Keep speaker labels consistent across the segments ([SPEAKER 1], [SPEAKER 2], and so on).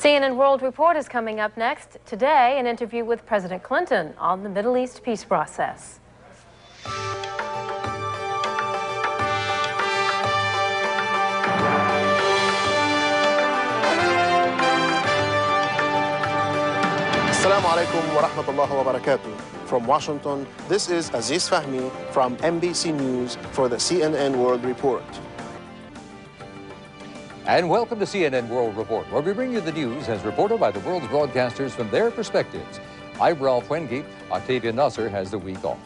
[SPEAKER 1] CNN World Report is coming up next. Today, an interview with President Clinton on the Middle East peace process.
[SPEAKER 2] Assalamu alaikum wa rahmatullahi wa barakatuh. From Washington, this is Aziz Fahmy from NBC News for the CNN World Report.
[SPEAKER 3] And welcome to CNN World Report, where we bring you the news as reported by the world's broadcasters from their perspectives. I'm Ralph Wengate. Octavia Nasser has the week off.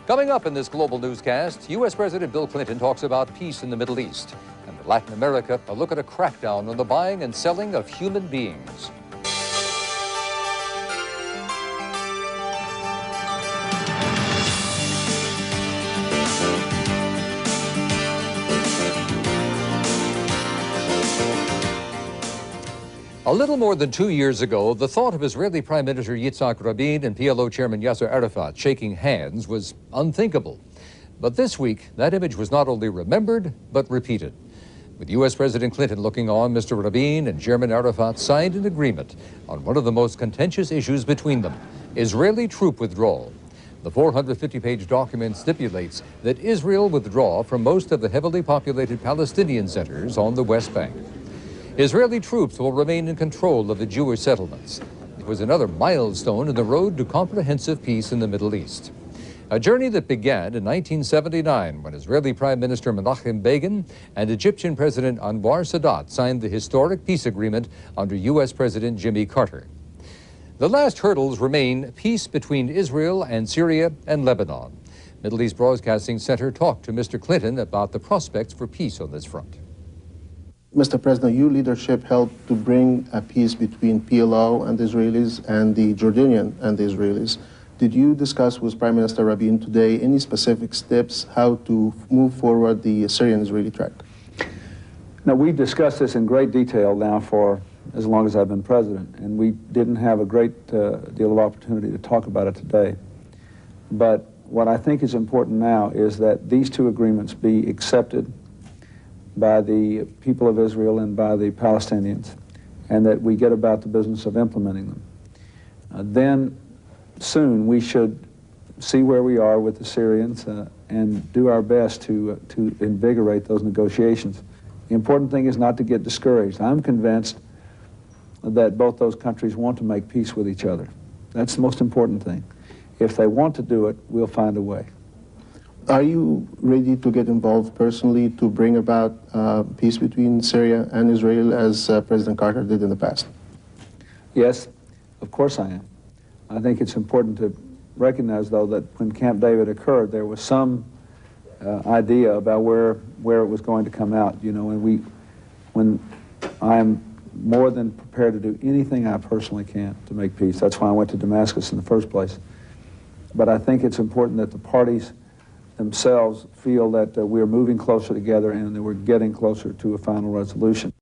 [SPEAKER 3] Coming up in this global newscast, U.S. President Bill Clinton talks about peace in the Middle East. And in Latin America, a look at a crackdown on the buying and selling of human beings. A little more than 2 years ago, the thought of Israeli Prime Minister Yitzhak Rabin and PLO Chairman Yasser Arafat shaking hands was unthinkable. But this week, that image was not only remembered, but repeated. With U.S. President Clinton looking on, Mr. Rabin and Chairman Arafat signed an agreement on one of the most contentious issues between them, Israeli troop withdrawal. The 450-page document stipulates that Israel withdraw from most of the heavily populated Palestinian centers on the West Bank. Israeli troops will remain in control of the Jewish settlements. It was another milestone in the road to comprehensive peace in the Middle East. A journey that began in 1979 when Israeli Prime Minister Menachem Begin and Egyptian President Anwar Sadat signed the historic peace agreement under U.S. President Jimmy Carter. The last hurdles remain peace between Israel and Syria and Lebanon. Middle East Broadcasting Center talked to Mr. Clinton about the prospects for peace on this front.
[SPEAKER 2] Mr. President, your leadership helped to bring a peace between PLO and the Israelis and the Jordanian and the Israelis. Did you discuss with Prime Minister Rabin today any specific steps how to move forward the Syrian-Israeli track?
[SPEAKER 4] Now, we've discussed this in great detail now for as long as I've been president, and we didn't have a great deal of opportunity to talk about it today. But what I think is important now is that these two agreements be accepted by the people of Israel and by the Palestinians, and that we get about the business of implementing them. Then soon we should see where we are with the Syrians and do our best to invigorate those negotiations. The important thing is not to get discouraged. I'm convinced that both those countries want to make peace with each other. That's the most important thing. If they want to do it, we'll find a way.
[SPEAKER 2] Are you ready to get involved personally to bring about peace between Syria and Israel as President Carter did in the past?
[SPEAKER 4] Yes, of course I am. I think it's important to recognize, though, that when Camp David occurred, there was some idea about where it was going to come out, you know, and when I am more than prepared to do anything I personally can to make peace. That's why I went to Damascus in the first place. But I think it's important that the parties themselves feel that we're moving closer together and that we're getting closer to a final resolution.